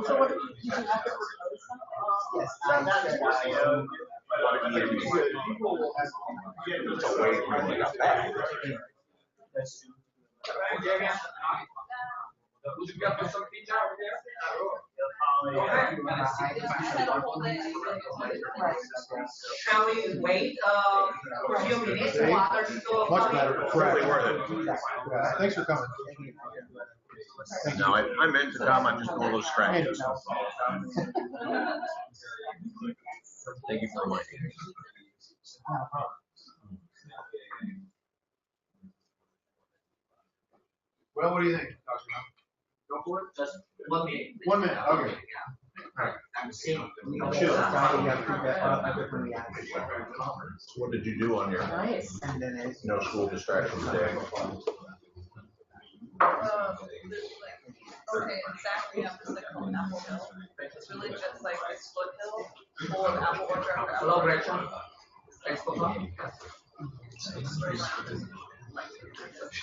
So what did you have to propose something? Shall we wait a few minutes for others to Much better. Really worth it. Yeah, thanks for coming. No, I meant to come. I'm just going a little scratchy. Thank you for reminding me. Well, what do you think, Dr. Brown? Go for it? just 1 minute? 1 minute, okay. All right. I'm seeing. Chill. What did you do on your no school distractions day? Okay, exactly. I'm just like on Apple Hill. It's really just like this foothill full of apple orchard. Hello, Rachel. Thanks for coming.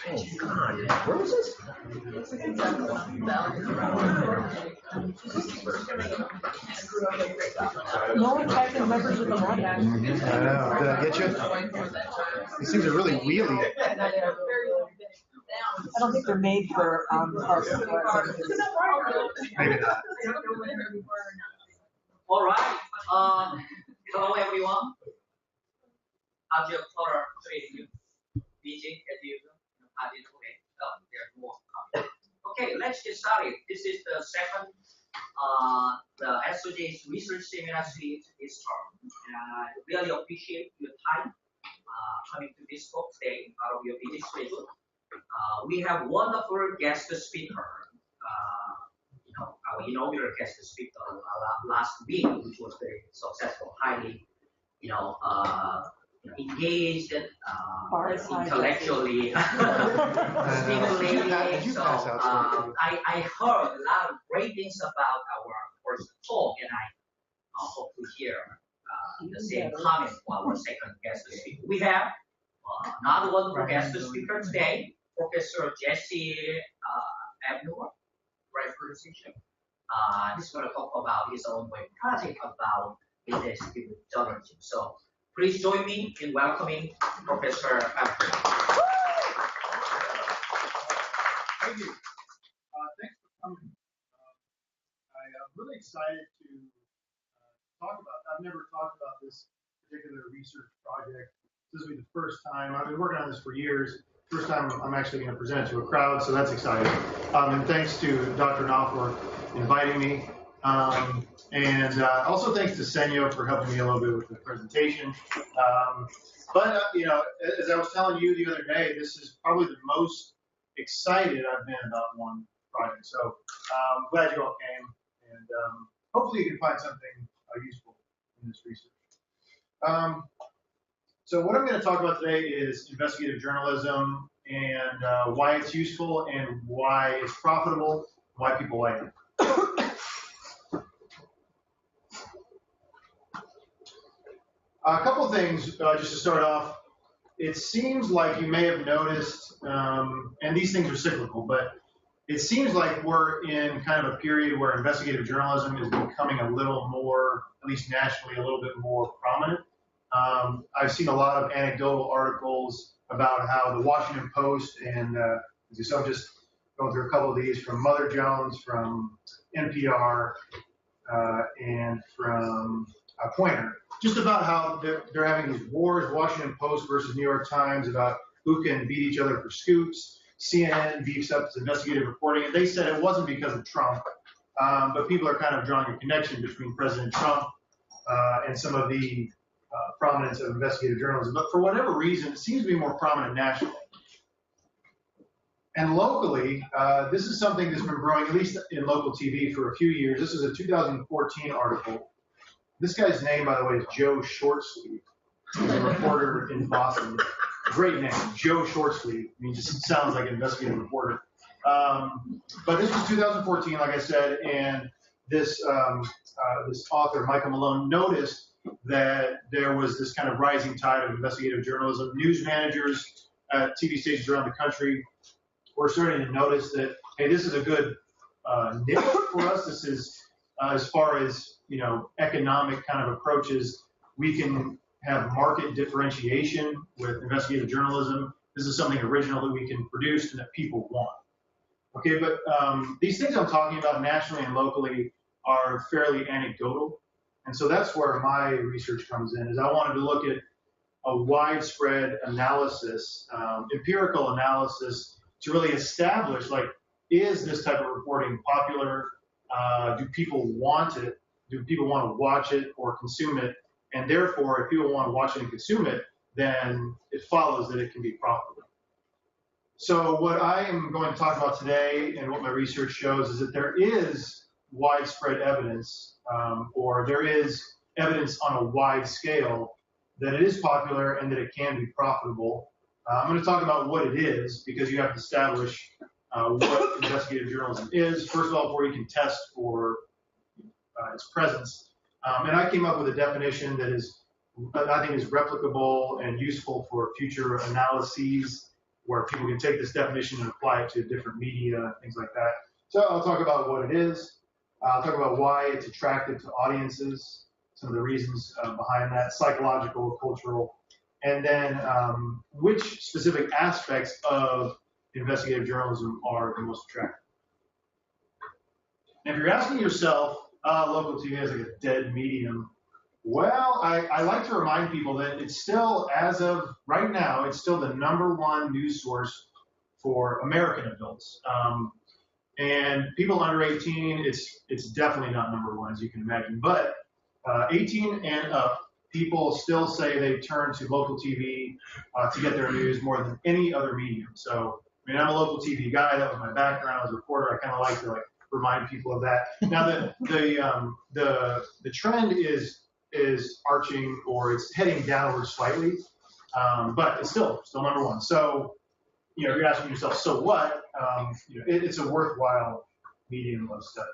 Oh, God. Where was this? No one typed in members of the morning. I know. Did I get you? These things are really wheelie. I don't think they're made for our Maybe not. All right. Hello, everyone. How's your quarter treating you? Busy as usual? How did you wait? Oh, there's more coming. Okay, let's get started. This is the second the SOJC research seminar series this term. And I really appreciate your time coming to this talk today out of your busy schedule. We have wonderful guest speaker. Our inaugural guest speaker last week, which was very successful, highly, engaged, intellectually stimulating. So I heard a lot of great things about our first talk, and I hope to hear the same comment from our second guest speaker. We have another wonderful guest speaker today, Professor Jesse Abdenour, right pronunciation. He's going to talk about his own project about investigative journalism. So please join me in welcoming Professor Abdenour. Thank you. Thanks for coming. I'm really excited to talk about. I've never talked about this particular research project. This will be the first time. I've been working on this for years. First time I'm actually going to present it to a crowd, so that's exciting. And thanks to Dr. Knopf for inviting me. And also thanks to Senyo for helping me a little bit with the presentation. But as I was telling you the other day, this is probably the most excited I've been about one project. So I'm glad you all came, and hopefully you can find something useful in this research. So what I'm going to talk about today is investigative journalism and why it's useful and why it's profitable, why people like it. A couple of things just to start off. It seems like you may have noticed, and these things are cyclical, but it seems like we're in kind of a period where investigative journalism is becoming a little more, at least nationally, a little bit more prominent. I've seen a lot of anecdotal articles about how the Washington Post and so I'm just going through a couple of these from Mother Jones, from NPR, and from Pointer, just about how they're having these wars, Washington Post versus New York Times, about who can beat each other for scoops. CNN beefs up its investigative reporting, and they said it wasn't because of Trump, but people are kind of drawing a connection between President Trump and some of the prominence of investigative journalism. But for whatever reason, it seems to be more prominent nationally. And locally, this is something that's been growing, at least in local TV, for a few years. This is a 2014 article. This guy's name, by the way, is Joe Shortsleeve. He's a reporter in Boston. Great name, Joe Shortsleeve. I mean, just sounds like an investigative reporter. But this was 2014, like I said, and this author, Michael Malone, noticed that there was this kind of rising tide of investigative journalism. News managers at TV stations around the country were starting to notice that, hey, this is a good niche for us. This is as far as economic kind of approaches. We can have market differentiation with investigative journalism. This is something original that we can produce and that people want. Okay, but these things I'm talking about nationally and locally are fairly anecdotal. And so that's where my research comes in, is I wanted to look at a widespread analysis, empirical analysis, to really establish, like, is this type of reporting popular? Do people want it? Do people want to watch it or consume it? And therefore, if people want to watch it and consume it, then it follows that it can be profitable. So what I am going to talk about today, and what my research shows, is that there is widespread evidence, or there is evidence on a wide scale that it is popular and that it can be profitable. I'm going to talk about what it is, because you have to establish what investigative journalism is, first of all, before you can test for its presence. And I came up with a definition that is, I think, is replicable and useful for future analyses, where people can take this definition and apply it to different media, things like that. So I'll talk about what it is. I'll talk about why it's attractive to audiences, some of the reasons behind that, psychological, cultural, and then which specific aspects of investigative journalism are the most attractive. And if you're asking yourself, local TV is like a dead medium, well, I like to remind people that it's still, as of right now, it's still the #1 news source for American adults. And people under 18, it's definitely not #1, as you can imagine. But 18 and up, people still say they turn to local TV to get their news more than any other medium. So, I mean, I'm a local TV guy. That was my background as a reporter. I kind of like to remind people of that. Now, the trend is arching, or it's heading downward slightly, but it's still #1. So, if you're asking yourself, so what? It's a worthwhile medium of study.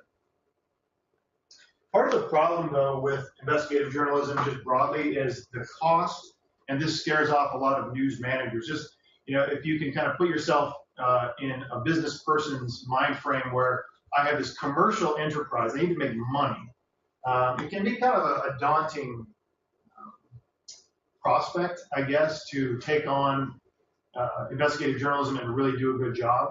Part of the problem, though, with investigative journalism just broadly is the cost, and this scares off a lot of news managers. Just, if you can kind of put yourself in a business person's mind frame where I have this commercial enterprise, I need to make money. It can be kind of a daunting prospect, I guess, to take on investigative journalism and really do a good job.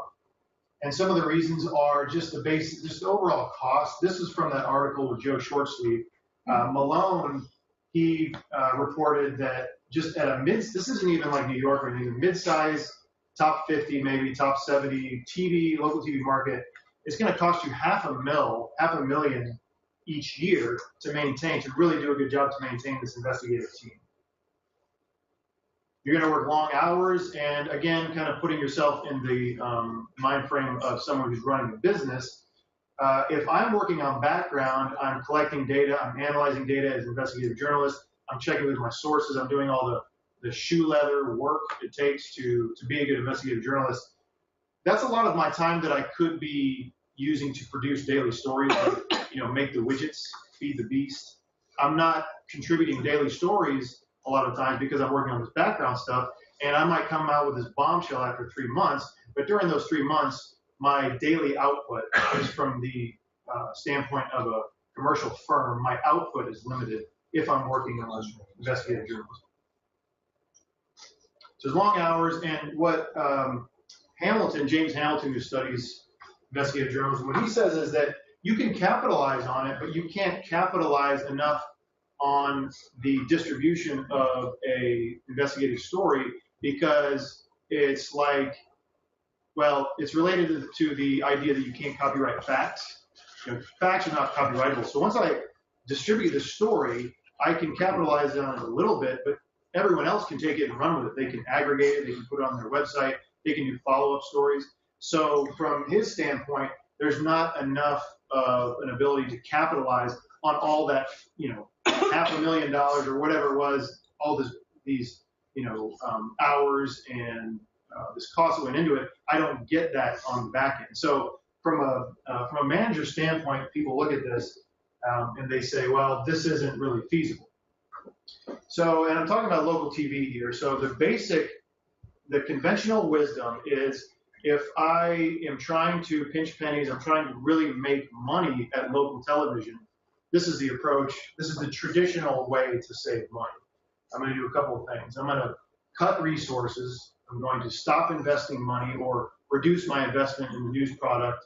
And some of the reasons are just the overall cost. This is from that article with Joe Shortsleeve. Malone, he reported that just at this isn't even like New York or anything, mid-size, top 50, maybe top 70 local TV market, it's going to cost you $500,000 each year to really do a good job to maintain this investigative team. You're going to work long hours, and again, kind of putting yourself in the mind frame of someone who's running a business. If I'm working on background, I'm collecting data, I'm analyzing data as an investigative journalist, I'm checking with my sources, I'm doing all the shoe leather work it takes to be a good investigative journalist. That's a lot of my time that I could be using to produce daily stories, like, make the widgets, feed the beast. I'm not contributing daily stories a lot of times because I'm working on this background stuff, and I might come out with this bombshell after 3 months, but during those 3 months, my daily output is from the standpoint of a commercial firm, my output is limited if I'm working on investigative journalism. So it's long hours, and what James Hamilton, who studies investigative journalism, what he says is that you can capitalize on it, but you can't capitalize enough on the distribution of a investigative story, because it's like, well, it's related to the idea that you can't copyright facts. Facts are not copyrightable. So once I distribute the story, I can capitalize on it a little bit, but everyone else can take it and run with it. They can aggregate it, they can put it on their website, they can do follow-up stories. So from his standpoint, there's not enough of an ability to capitalize on all that, $500,000 or whatever it was, all these hours and this cost that went into it. I don't get that on the back end. So from a manager standpoint, people look at this and they say, well, this isn't really feasible. So, and I'm talking about local TV here. So the conventional wisdom is if I am trying to pinch pennies, I'm trying to really make money at local television, this is the approach, this is the traditional way to save money. I'm going to do a couple of things. I'm going to cut resources. I'm going to stop investing money or reduce my investment in the news product.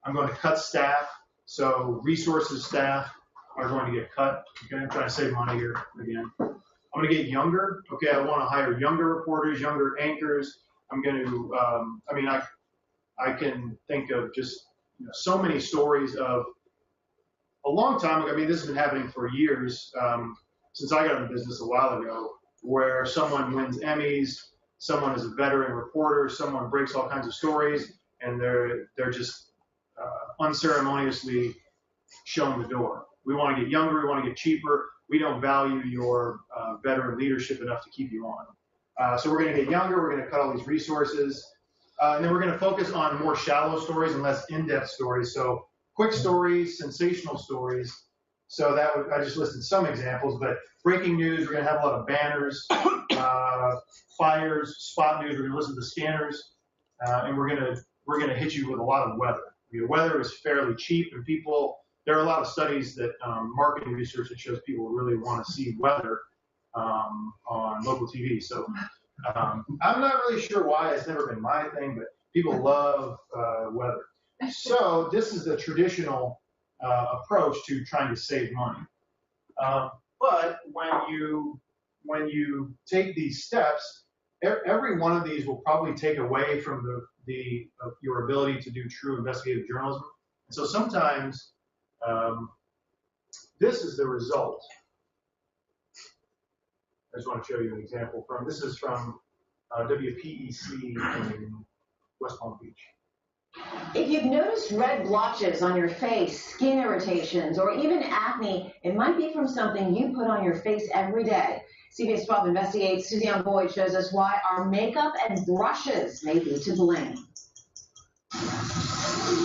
I'm going to cut staff. So resources, staff are going to get cut. Okay, I'm trying to save money here again. I'm going to get younger. Okay, I want to hire younger reporters, younger anchors. I'm going to, I can think of just so many stories of a long time ago. I mean, this has been happening for years, since I got in business a while ago, where someone wins Emmys, someone is a veteran reporter, someone breaks all kinds of stories, and they're just unceremoniously shown the door. We want to get younger, we want to get cheaper. We don't value your veteran leadership enough to keep you on. So we're going to get younger, we're going to cut all these resources, and then we're going to focus on more shallow stories and less in-depth stories. So quick stories, sensational stories. So I just listed some examples, but breaking news, we're going to have a lot of banners, fires, spot news, we're going to listen to scanners, and we're going to hit you with a lot of weather. Weather is fairly cheap, and there are a lot of studies that marketing research that shows people really want to see weather on local TV. So I'm not really sure why. It's never been my thing, but people love weather. So this is the traditional approach to trying to save money. But when you take these steps, every one of these will probably take away from your ability to do true investigative journalism. And so sometimes this is the result. I just want to show you an example this is from WPEC in West Palm Beach. If you've noticed red blotches on your face, skin irritations, or even acne, it might be from something you put on your face every day. CBS 12 Investigates. Suzanne Boyd shows us why our makeup and brushes may be to blame.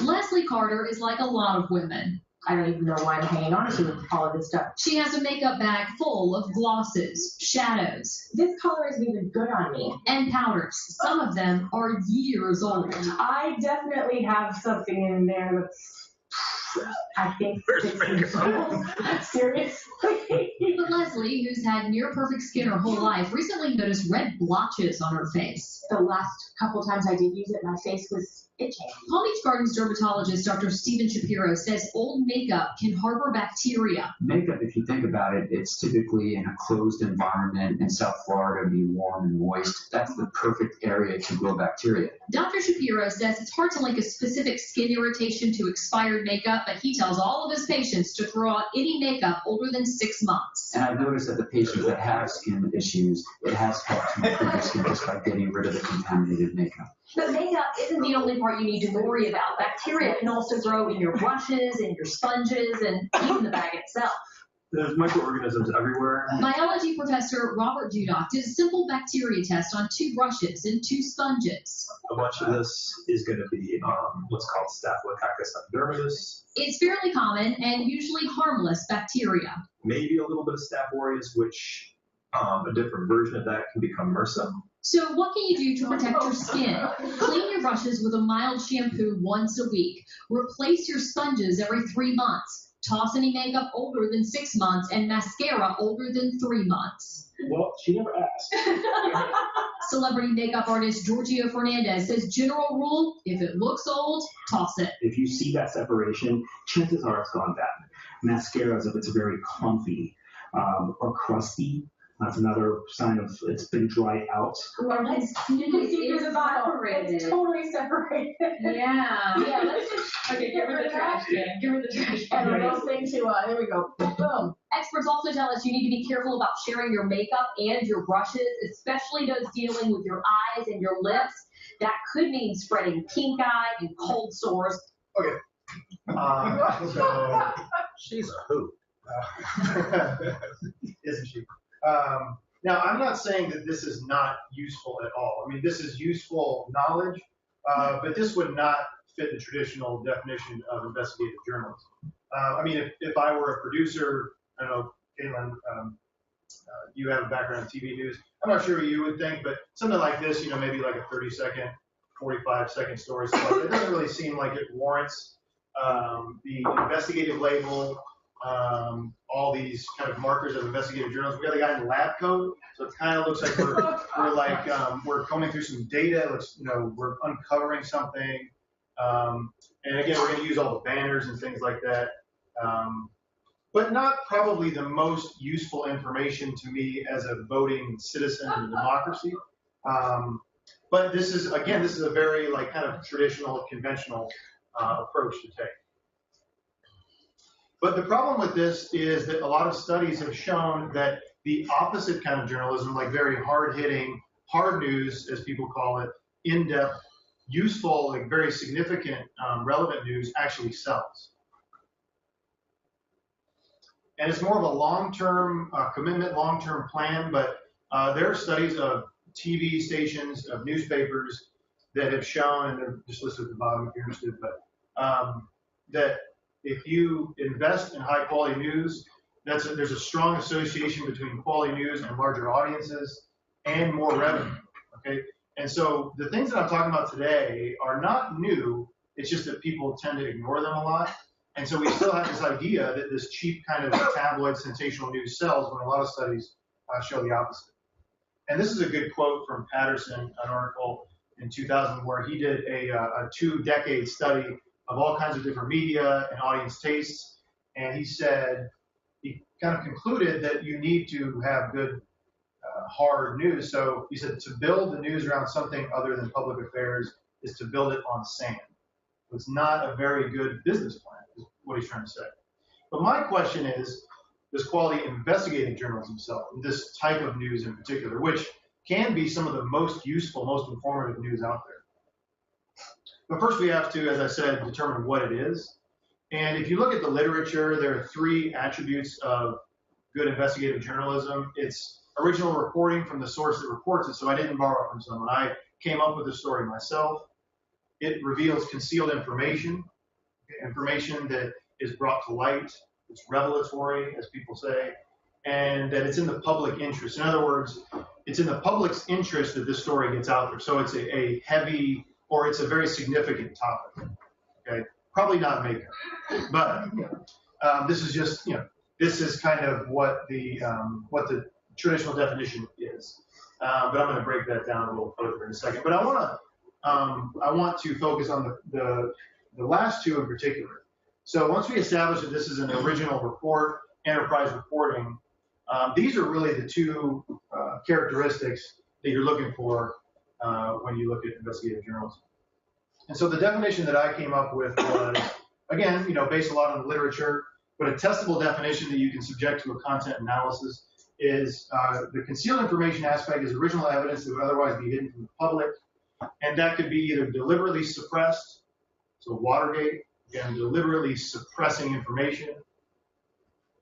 Leslie Carter is like a lot of women. I don't even know why I'm hanging on to with all of this stuff. She has a makeup bag full of glosses, shadows. This color isn't even good on me. And powders. Some of them are years old. I definitely have something in there that's, I think, 6 years old. Seriously. But Leslie, who's had near-perfect skin her whole life, recently noticed red blotches on her face. The last couple times I did use it, my face was itching. Palm Beach Gardens dermatologist Dr. Stephen Shapiro says old makeup can harbor bacteria. Makeup, if you think about it, it's typically in a closed environment in South Florida, be warm and moist. That's the perfect area to grow bacteria. Dr. Shapiro says it's hard to link a specific skin irritation to expired makeup, but he tells all of his patients to throw out any makeup older than 6 months. And I've noticed that the patients that have skin issues, it has helped to improve their skin just by getting rid of the contaminated makeup. But makeup isn't the only part you need to worry about. Bacteria can also grow in your brushes, in your sponges, and even the bag itself. There's microorganisms everywhere. Biology professor Robert Dudock did a simple bacteria test on 2 brushes and 2 sponges. A bunch of this is going to be what's called Staphylococcus epidermidis. It's fairly common and usually harmless bacteria. Maybe a little bit of Staph aureus, which a different version of that can become MRSA. So what can you do to protect your skin? Clean your brushes with a mild shampoo once a week. Replace your sponges every 3 months. Toss any makeup older than 6 months and mascara older than 3 months. Well, she never asked. Celebrity makeup artist Giorgio Fernandez says general rule, if it looks old, toss it. If you see that separation, chances are it's gone bad. Mascaras, if it's very clumpy or crusty, that's another sign of it's been dried out. Well, let's see through the bottle. It's totally separated. Yeah. Yeah, let's just Give her the trash can. Give her the trash can. and those things to there we go. Boom. Experts also tell us you need to be careful about sharing your makeup and your brushes, especially those dealing with your eyes and your lips. That could mean spreading pink eye and cold sores. Okay. So She's a hoot. isn't she? Now, I'm not saying that this is not useful at all. I mean, this is useful knowledge, but this would not fit the traditional definition of investigative journalism. I mean, if I were a producer, I don't know, Caitlin, you have a background in TV news. I'm not sure what you would think, but something like this, maybe like a 30-second 45-second stories. So it doesn't really seem like it warrants the investigative label, all these kind of markers of investigative journalism. We got a guy in lab coat, so it kind of looks like we're combing through some data. It looks, we're uncovering something. And again, we're going to use all the banners and things like that. But not probably the most useful information to me as a voting citizen in a democracy. But this is a very kind of traditional, conventional approach to take. But the problem with this is that a lot of studies have shown that the opposite kind of journalism, like very hard-hitting, hard news, as people call it, in-depth, useful, like very significant, relevant news actually sells. And it's more of a long-term commitment, long-term plan, but there are studies of TV stations, of newspapers that have shown, and they're just listed at the bottom if you're interested, but that if you invest in high-quality news, there's a strong association between quality news and larger audiences and more revenue, okay? And so the things that I'm talking about today are not new, it's just that people tend to ignore them a lot. And so we still have this idea that this cheap kind of tabloid sensational news sells when a lot of studies show the opposite. And this is a good quote from Patterson, an article in 2000 where he did a 2-decade study of all kinds of different media and audience tastes. And he said, he kind of concluded that you need to have good hard news. So he said to build the news around something other than public affairs is to build it on sand. It's not a very good business plan, is what he's trying to say. But my question is, does quality investigative journalism sell? This type of news in particular, which can be some of the most useful, most informative news out there. But first we have to, as I said, determine what it is. And if you look at the literature, there are 3 attributes of good investigative journalism. It's original reporting from the source that reports it, so I didn't borrow it from someone. I came up with the story myself. It reveals concealed information, information that is brought to light. It's revelatory, as people say, and that it's in the public interest. In other words, it's in the public's interest that this story gets out there. So it's a heavy, or it's a very significant topic. Okay, probably not makeup, but this is just, this is kind of what the traditional definition is. But I'm going to break that down a little further in a second. But I want to focus on the last 2 in particular. So once we establish that this is an original report, enterprise reporting, these are really the 2 characteristics that you're looking for when you look at investigative journalism. And so the definition that I came up with was, again, based a lot on the literature, but a testable definition that you can subject to a content analysis is the concealed information aspect is original evidence that would otherwise be hidden from the public. And that could be either deliberately suppressed, so Watergate, again, deliberately suppressing information,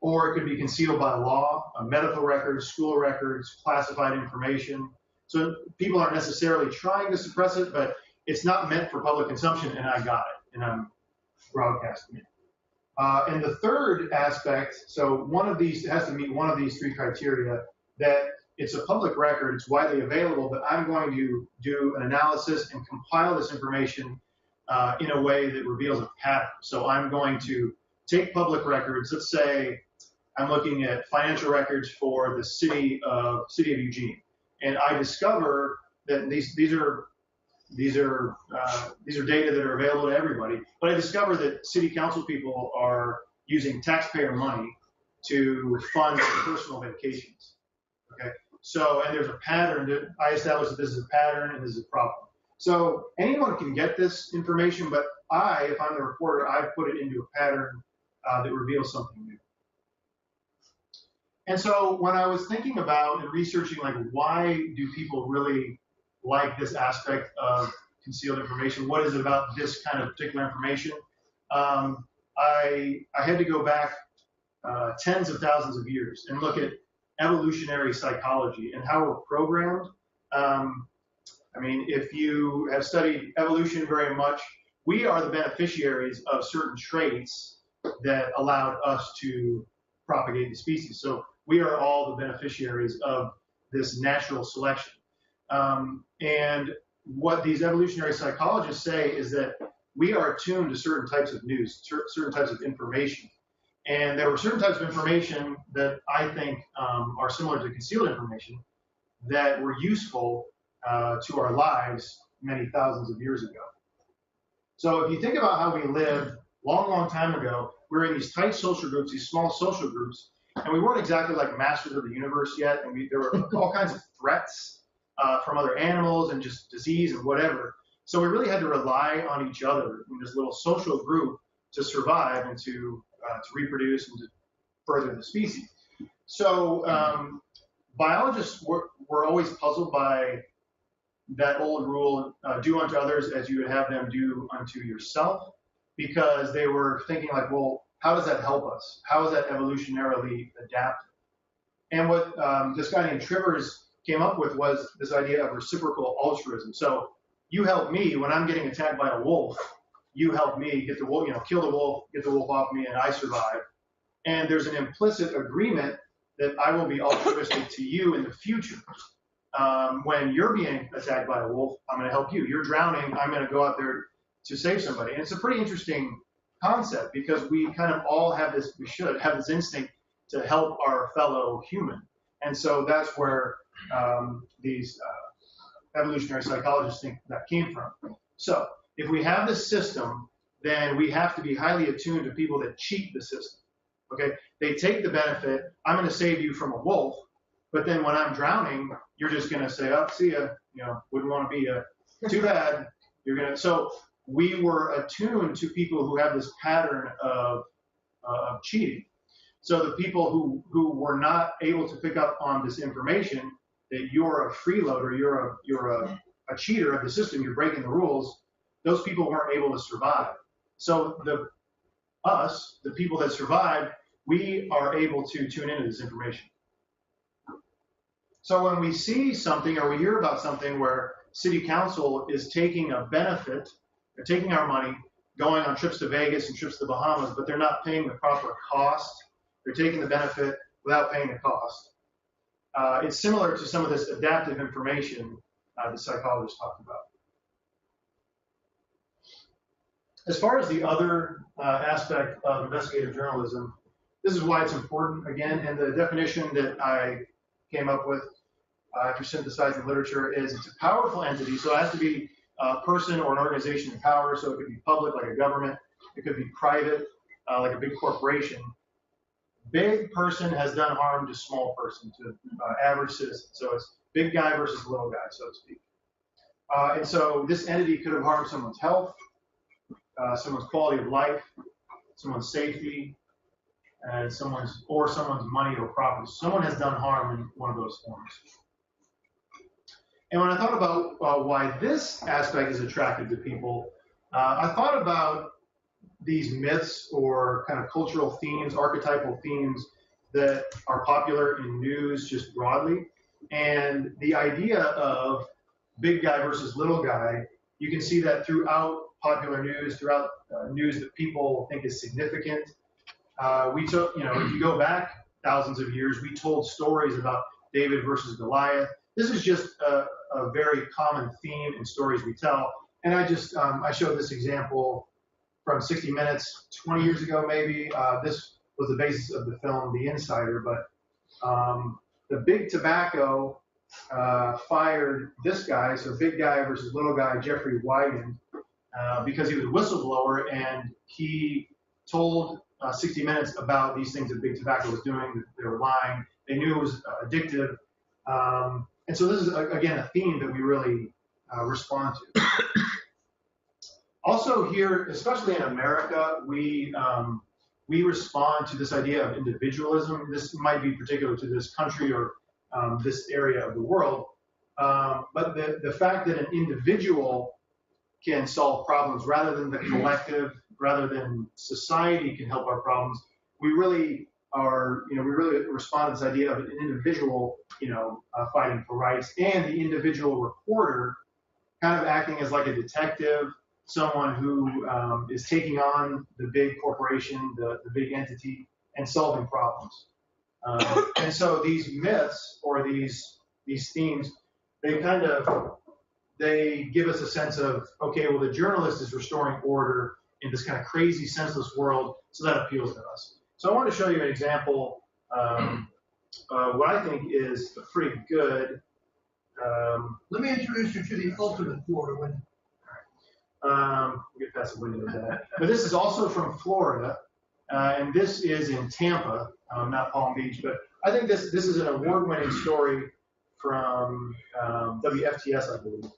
or it could be concealed by law, medical records, school records, classified information. So people aren't necessarily trying to suppress it, but it's not meant for public consumption, and I got it, and I'm broadcasting it. And the third aspect, so one of these, it has to meet one of these 3 criteria, that it's a public record, it's widely available, but I'm going to do an analysis and compile this information in a way that reveals a pattern. So I'm going to take public records, let's say I'm looking at financial records for the city of Eugene, and I discover that these are data that are available to everybody, but I discover that city council people are using taxpayer money to fund personal vacations. Okay, so, and there's a pattern that I established that this is a pattern and this is a problem. So anyone can get this information, but if I'm the reporter, I put it into a pattern that reveals something new. And so when I was thinking about and researching, like, why do people really like this aspect of concealed information? What is it about this kind of particular information? I had to go back tens of thousands of years and look at evolutionary psychology and how we're programmed. I mean, if you have studied evolution very much, we are the beneficiaries of certain traits that allowed us to propagate the species. So we are all the beneficiaries of this natural selection. And what these evolutionary psychologists say is that we are attuned to certain types of news, certain types of information. And there were certain types of information that I think are similar to concealed information that were useful to our lives many thousands of years ago. So if you think about how we lived long time ago, we were in these tight social groups, these small social groups, and we weren't exactly like masters of the universe yet, and there were all kinds of threats from other animals and just disease and whatever. So we really had to rely on each other in this little social group to survive and to reproduce and to further the species. So biologists were always puzzled by that old rule, do unto others as you would have them do unto yourself, because they were thinking like, well, how does that help us? How is that evolutionarily adapted? And what this guy named Trivers came up with was this idea of reciprocal altruism. So you help me when I'm getting attacked by a wolf. You help me get the wolf, kill the wolf, get the wolf off me, and I survive. And there's an implicit agreement that I will be altruistic to you in the future. When you're being attacked by a wolf, I'm going to help you. You're drowning, I'm going to go out there to save somebody. And it's a pretty interesting concept because we kind of all have this, we should have this instinct to help our fellow human. And so that's where these evolutionary psychologists think that came from. So if we have this system, then we have to be highly attuned to people that cheat the system. Okay, they take the benefit. I'm going to save you from a wolf, but then when I'm drowning, you're just going to say, "Oh, see ya." Wouldn't want to be ya. Too bad. You're gonna. So we were attuned to people who have this pattern of cheating. So the people who were not able to pick up on this information that you're a freeloader, you're a cheater of the system, you're breaking the rules. Those people weren't able to survive. So the people that survived, we are able to tune into this information. So when we see something or we hear about something where city council is taking a benefit, they're taking our money, going on trips to Vegas and trips to the Bahamas, but they're not paying the proper cost. They're taking the benefit without paying the cost. It's similar to some of this adaptive information the psychologists talked about. As far as the other aspect of investigative journalism, this is why it's important, again, and the definition that I came up with after synthesizing literature is it's a powerful entity, so it has to be a person or an organization in power, so it could be public, like a government, it could be private, like a big corporation. Big person has done harm to small person, to average citizen, so it's big guy versus little guy, so to speak. And so this entity could have harmed someone's health, someone's quality of life, someone's safety, and someone's money or profit. Someone has done harm in one of those forms. And when I thought about why this aspect is attractive to people, I thought about these myths or kind of cultural themes, archetypal themes that are popular in news just broadly. And the idea of big guy versus little guy, you can see that throughout popular news, throughout news that people think is significant. We took, if you go back thousands of years, we told stories about David versus Goliath. This is just a very common theme in stories we tell. And I showed this example from 60 Minutes 20 years ago, maybe. This was the basis of the film The Insider, but the big tobacco fired this guy, so big guy versus little guy, Jeffrey Wiegand, because he was a whistleblower and he told 60 Minutes about these things that big tobacco was doing, that they were lying. They knew it was addictive. And so this is, again, a theme that we really respond to. Also here, especially in America, we respond to this idea of individualism. This might be particular to this country or this area of the world. But the fact that an individual can solve problems rather than the collective, rather than society can help our problems, we really respond to this idea of an individual, fighting for rights, and the individual reporter kind of acting as like a detective, someone who is taking on the big corporation, the big entity, and solving problems. And so these myths or these themes, they kind of they give us a sense of, okay, well, the journalist is restoring order in this kind of crazy, senseless world, so that appeals to us. So I want to show you an example, what I think is pretty good. Let me introduce you to the ultimate Florida window. We'll get past the window of that. But this is also from Florida, and this is in Tampa, not Palm Beach. But I think this is an award-winning story from WFTS, I believe.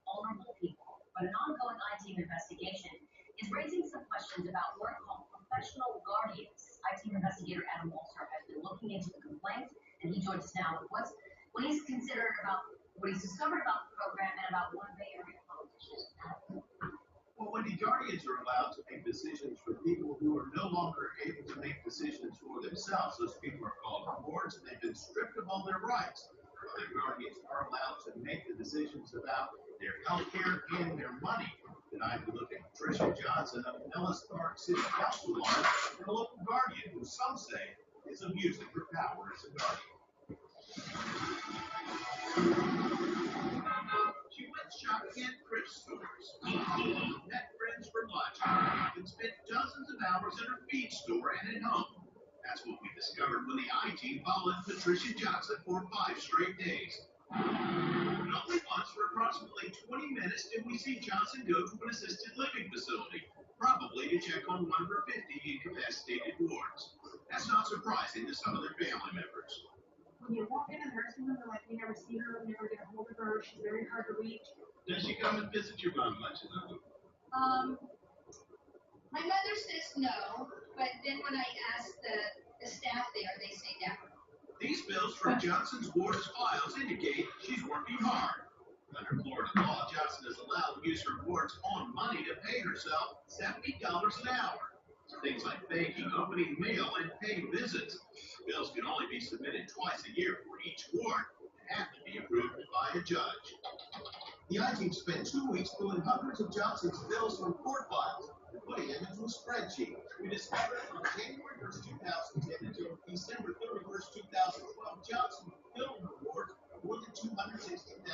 Vulnerable people, but an ongoing I-Team investigation is raising some questions about work called professional guardians. I-Team investigator Adam Walter has been looking into the complaints, and he joins us now with what he's discovered about the program and about one Bay Area politician. Well, when the guardians are allowed to make decisions for people who are no longer able to make decisions for themselves, those people are called wards, and they've been stripped of all their rights. The guardians are allowed to make the decisions about their health care and their money. Tonight we look at Patricia Johnson of Ellis Park City Council on and a local guardian who some say is abusing her power as a guardian. She went shopping at thrift stores, met friends for lunch, and spent dozens of hours at her feed store and at home. That's what we discovered when the I-Team followed Patricia Johnson for 5 straight days. And only once for approximately 20 minutes did we see Johnson go to an assisted living facility, probably to check on one of her 50 incapacitated wards. That's not surprising to some of their family members. When you walk in a nursing home, they're like, we never see her, we never get a hold of her, she's very hard to reach. Does she come and visit your mom much as I do? My mother says no, but then when I ask the staff there, they say no. These bills from Johnson's ward's files indicate she's working hard. Under Florida law, Johnson is allowed to use her ward's own money to pay herself $70 an hour. Things like banking, opening mail, and paying visits. Bills can only be submitted twice a year for each ward and have to be approved by a judge. The I-Team spent 2 weeks pulling hundreds of Johnson's bills from court files and putting them into a spreadsheet. We discovered from January 1st, 2010 until December 31st, 2012, Johnson billed her ward more than $260,000,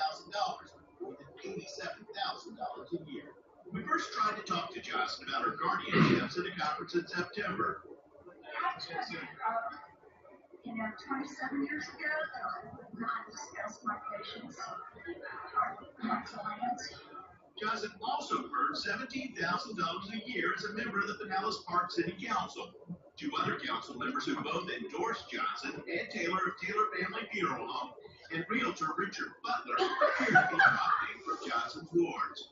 more than $87,000 a year. We first tried to talk to Johnson about her guardianships at a conference in September. 27 years ago, I would not discuss my patients or my clients. Johnson also earned $17,000 a year as a member of the Pinellas Park City Council. 2 other council members who both endorsed Johnson, Ed Taylor of Taylor Family Funeral Home and realtor Richard Butler, appear to be profiting from Johnson's wards.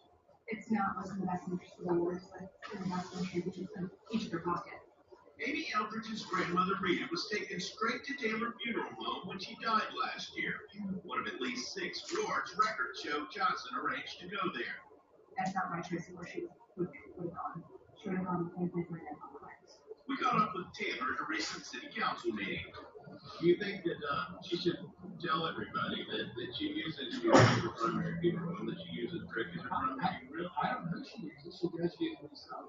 It's not what's in the best interest of the wards, but in the best interest of each of their pocket. Amy Eldridge's grandmother Rita was taken straight to Taylor Funeral Home when she died last year. One of at least 6 wards records show Johnson arranged to go there. That's not my choice of where she would have gone. She would have gone with my grandma. We caught up with Taylor at a recent city council meeting. Do you think that she should tell everybody that she uses your primary funeral home, that she uses Crick as her primary funeral? I don't know she uses. She does use herself.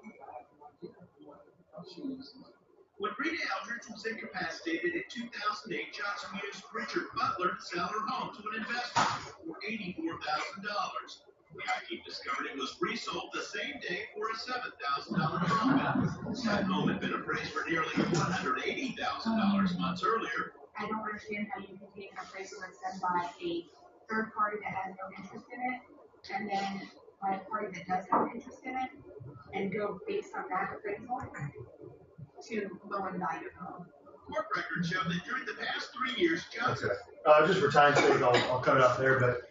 When Rita Eldridge was incapacitated in 2008, Johnson used Richard Butler to sell her home to an investor for $84,000. The I-Team discovered it was resold the same day for a $7,000 profit. That home had been appraised for nearly $180,000 months earlier. I don't understand how you can take an appraisal that's done by a third party that has no interest in it, and then by a party that does have interest in it, and go based on that appraisal to lower the value of the home. Court records show that during the past 3 years, Johnson... Just for time's sake, I'll cut it off there, but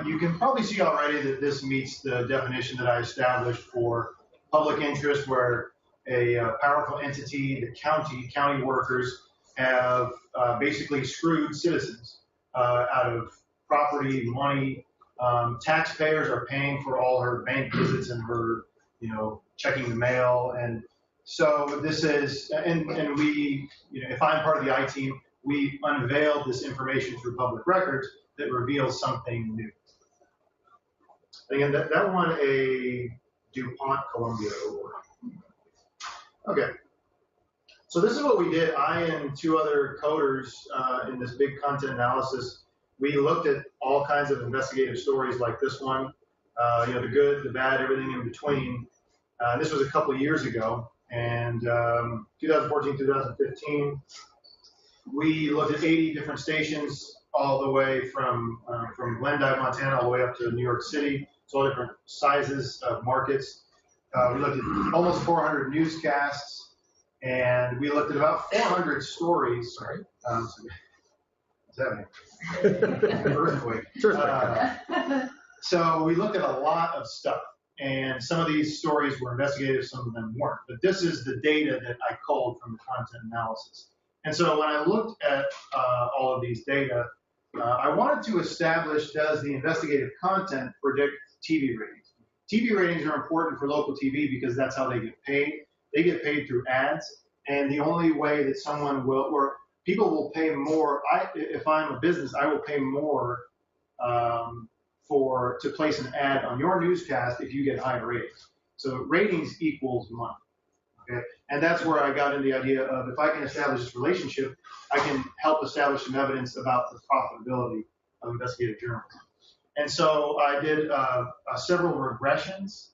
you can probably see already that this meets the definition that I established for public interest, where a powerful entity, the county workers, have basically screwed citizens out of property, money. Taxpayers are paying for all her bank visits and her, checking the mail. And so this is, and we, if I'm part of the I-Team, we unveiled this information through public records that reveals something new. Again, that won a DuPont Columbia Award. Okay. So this is what we did. I and 2 other coders in this big content analysis We looked at all kinds of investigative stories like this one, the good, the bad, everything in between. This was a couple of years ago, and 2014, 2015, we looked at 80 different stations all the way from Glendive, Montana, all the way up to New York City. It's all different sizes of markets. We looked at almost 400 newscasts, and we looked at about 400 stories. Sorry. What's happening? Earthquake. So we looked at a lot of stuff, and some of these stories were investigative, some of them weren't. But this is the data that I culled from the content analysis. And so when I looked at all of these data, I wanted to establish, does the investigative content predict TV ratings? TV ratings are important for local TV because that's how they get paid. They get paid through ads, and the only way that someone will, or people will pay more, if I'm a business, I will pay more to place an ad on your newscast if you get higher ratings. So ratings equals money. Okay? And that's where I got into the idea of, if I can establish this relationship, I can help establish some evidence about the profitability of investigative journalism. And so I did several regressions,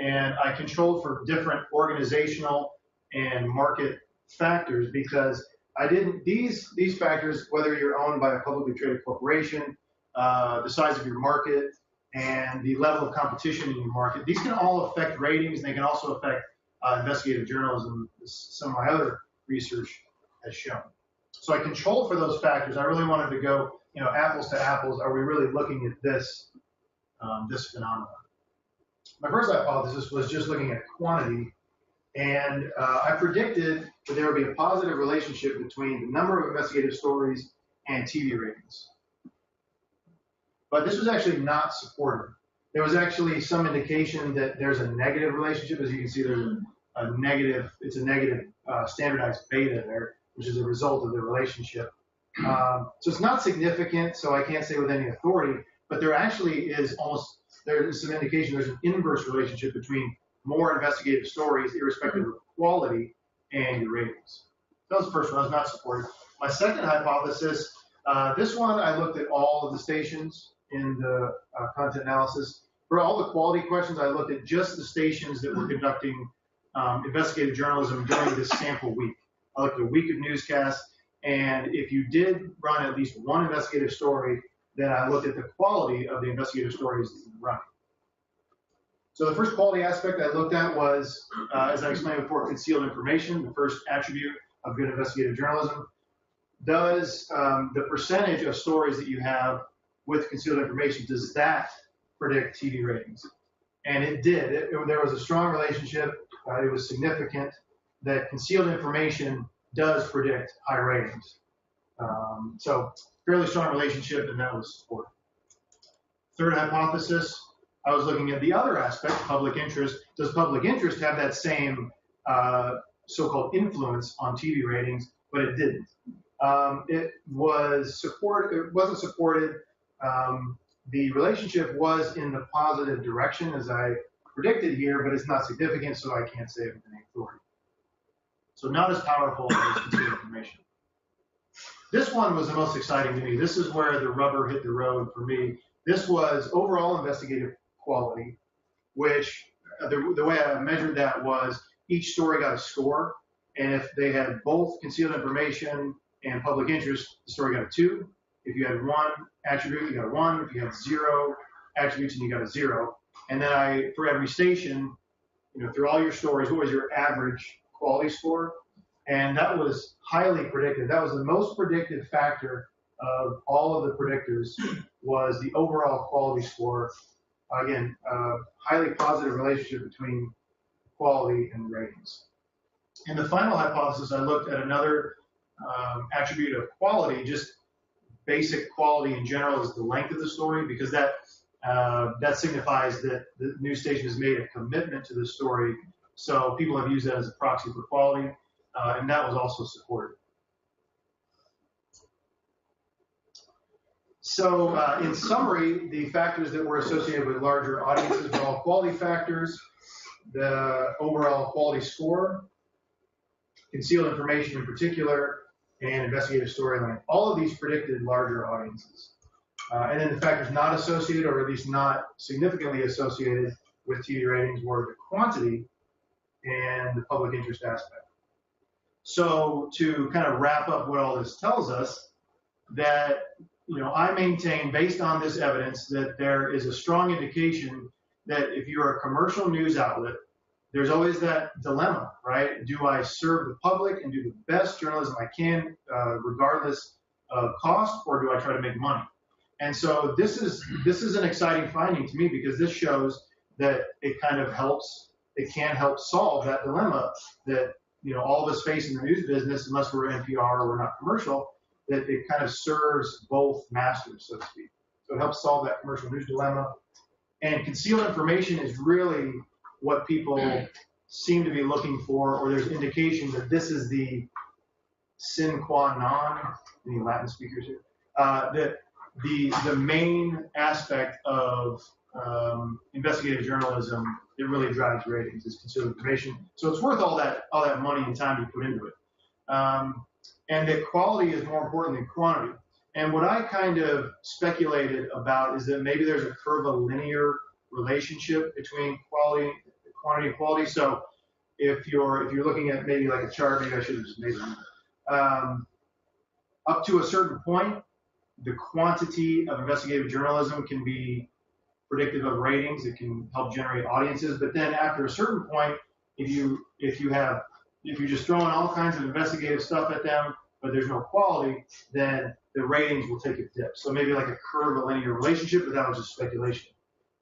and I controlled for different organizational and market factors, because I didn't, these factors, whether you're owned by a publicly traded corporation, the size of your market, and the level of competition in your market, these can all affect ratings. They can also affect investigative journalism, as some of my other research has shown. So I controlled for those factors. I really wanted to go, apples to apples. Are we really looking at this phenomenon? My first hypothesis was just looking at quantity, and I predicted that there would be a positive relationship between the number of investigative stories and TV ratings. But this was actually not supported. There was actually some indication that there's a negative relationship. As you can see, there's a negative standardized beta there, which is a result of the relationship. So it's not significant, so I can't say with any authority, but there actually is there's some indication there's an inverse relationship between more investigative stories, irrespective of quality, and your ratings. That was the first one. That was not supported. My second hypothesis, this one I looked at all of the stations in the content analysis. For all the quality questions, I looked at just the stations that were conducting investigative journalism during this sample week. I looked at a week of newscasts, and if you did run at least one investigative story, then I looked at the quality of the investigative stories that you were running. So the first quality aspect I looked at was, as I explained before, concealed information, the first attribute of good investigative journalism. Does the percentage of stories that you have with concealed information, does that predict TV ratings? And it did. There was a strong relationship. It was significant that concealed information does predict high ratings. So fairly strong relationship, and that was supported. Third hypothesis, I was looking at the other aspect, public interest. Does public interest have that same so-called influence on TV ratings? But it didn't. It wasn't supported. The relationship was in the positive direction, as I predicted here, but it's not significant, so I can't say it with any authority. So not as powerful as concealed information. This one was the most exciting to me. This is where the rubber hit the road for me. This was overall investigative quality, which the way I measured that was each story got a score, and if they had both concealed information and public interest, the story got a 2. If you had one attribute, you got a 1. If you had 0 attributes, and you got a 0. And then for every station, through all your stories, what was your average quality score? And that was highly predictive. That was the most predictive factor of all of the predictors, was the overall quality score. Again, highly positive relationship between quality and ratings. In the final hypothesis, I looked at another attribute of quality. Just basic quality in general is the length of the story, because that signifies that the news station has made a commitment to the story. So people have used that as a proxy for quality, and that was also supported. So in summary, the factors that were associated with larger audiences were all quality factors: the overall quality score, concealed information in particular, and investigative storyline. All of these predicted larger audiences. And then the factors not associated, or at least not significantly associated with TV ratings, were the quantity and the public interest aspect. So to kind of wrap up what all this tells us, that I maintain, based on this evidence, that there is a strong indication that if you're a commercial news outlet, there's always that dilemma, right? Do I serve the public and do the best journalism I can, regardless of cost, or do I try to make money? And so this is an exciting finding to me, because this shows that it kind of helps, it can help solve that dilemma that all of us face in the news business, unless we're NPR or we're not commercial, that it kind of serves both masters, so to speak. So it helps solve that commercial news dilemma. And concealed information is really what people seem to be looking for, or there's indication that this is the sine qua non, any Latin speakers here, that the main aspect of investigative journalism that really drives ratings is concealed information. So it's worth all that money and time you put into it. And that quality is more important than quantity. And what I kind of speculated about is that maybe there's a curvilinear relationship between quantity and quality. So if you're looking at maybe like a chart, maybe I should have just made it. Up to a certain point, the quantity of investigative journalism can be predictive of ratings. It can help generate audiences. But then after a certain point, if you're just throwing all kinds of investigative stuff at them, but there's no quality, then the ratings will take a dip. So maybe like a curvilinear relationship, but that was just speculation.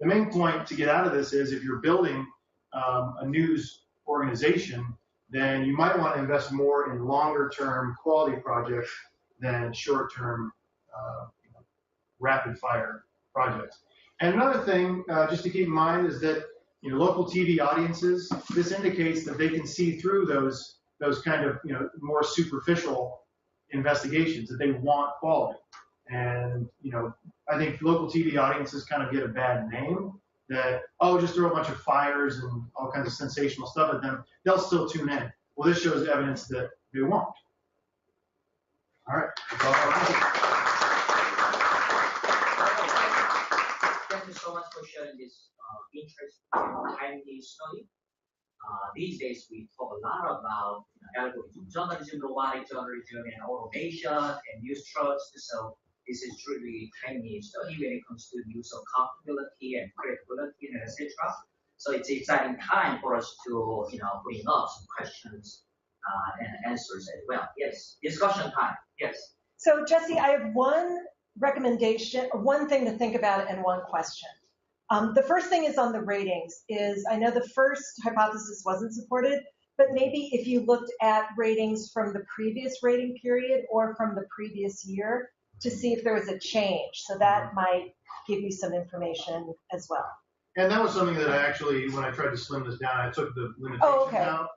The main point to get out of this is, if you're building a news organization, then you might want to invest more in longer-term quality projects than short-term rapid-fire projects. And another thing just to keep in mind is that local TV audiences, this indicates that they can see through those kind of more superficial investigations, that they want quality. And I think local TV audiences kind of get a bad name, that just throw a bunch of fires and all kinds of sensational stuff at them, they'll still tune in. Well, this shows evidence that they won't. All right. That's all I have. Thank you so much for sharing this interesting, timely study. These days, we talk a lot about algorithm journalism, robotic journalism, and automation, and news trusts. So this is truly timely study when it comes to news accountability and credibility, and etc. So it's an exciting time for us to bring up some questions and answers as well. Yes, discussion time. Yes. So Jesse, I have one recommendation, one thing to think about, and one question. The first thing is on the ratings. I know the first hypothesis wasn't supported, but maybe if you looked at ratings from the previous rating period or from the previous year to see if there was a change. So that might give you some information as well. And that was something that I actually, when I tried to slim this down, I took the limitations out.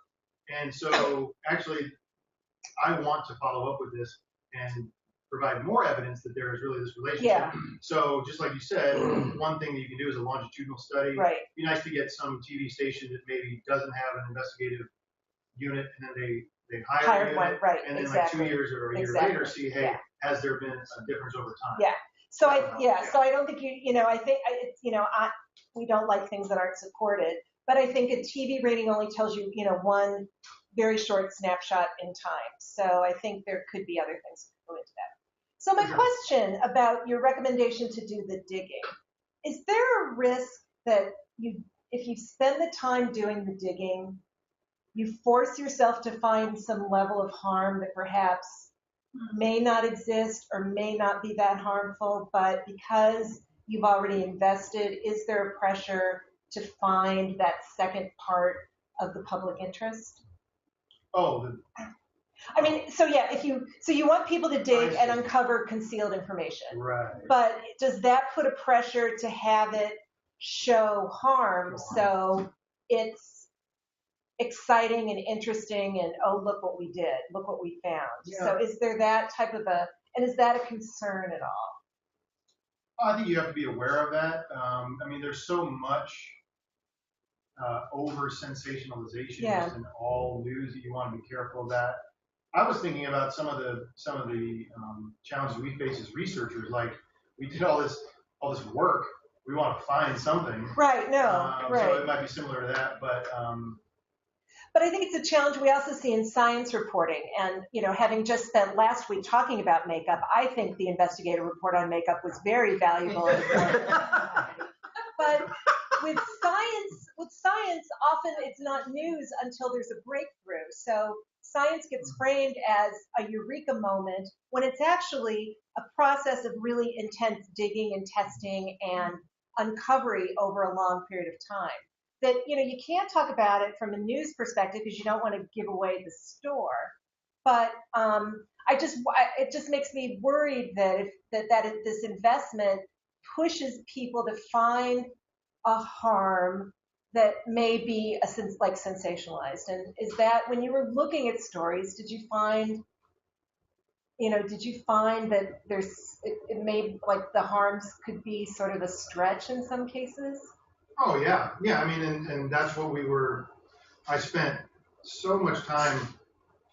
And so actually, I want to follow up with this and provide more evidence that there is really this relationship. Yeah. So just like you said, one thing that you can do is a longitudinal study. Right. It'd be nice to get some TV station that maybe doesn't have an investigative unit, and then they hire a unit, one, right? and then Exactly. like 2 years or a year later see, hey, has there been a difference over time? Yeah. So so I don't think I think we don't like things that aren't supported, but I think a TV rating only tells you one very short snapshot in time. So I think there could be other things that go into that. So my question about your recommendation to do the digging, is there a risk that if you spend the time doing the digging, you force yourself to find some level of harm that perhaps may not exist or may not be that harmful, but because you've already invested, is there a pressure to find that second part of the public interest? I mean, so yeah, so you want people to dig and uncover concealed information. Right. But does that put a pressure to have it show harm so it's exciting and interesting and, oh, look what we did, look what we found. Yeah. So is there that type of and is that a concern at all? I think you have to be aware of that. I mean, there's so much over sensationalization just in all news that you want to be careful of that. I was thinking about some of the challenges we face as researchers. Like we did all this work. We want to find something. Right. No. Right. So it might be similar to that, but. But I think it's a challenge we also see in science reporting. And, having just spent last week talking about makeup, I think the investigative report on makeup was very valuable. But with science, often it's not news until there's a breakthrough. So science gets framed as a eureka moment when it's actually a process of really intense digging and testing and uncovery over a long period of time. That, you can't talk about it from a news perspective because you don't want to give away the store. But it just makes me worried that this investment pushes people to find a harm that may be sensationalized. And is that, when you were looking at stories, did you find that it may, the harms could be sort of a stretch in some cases? Oh, yeah. Yeah, I mean, and that's what I spent so much time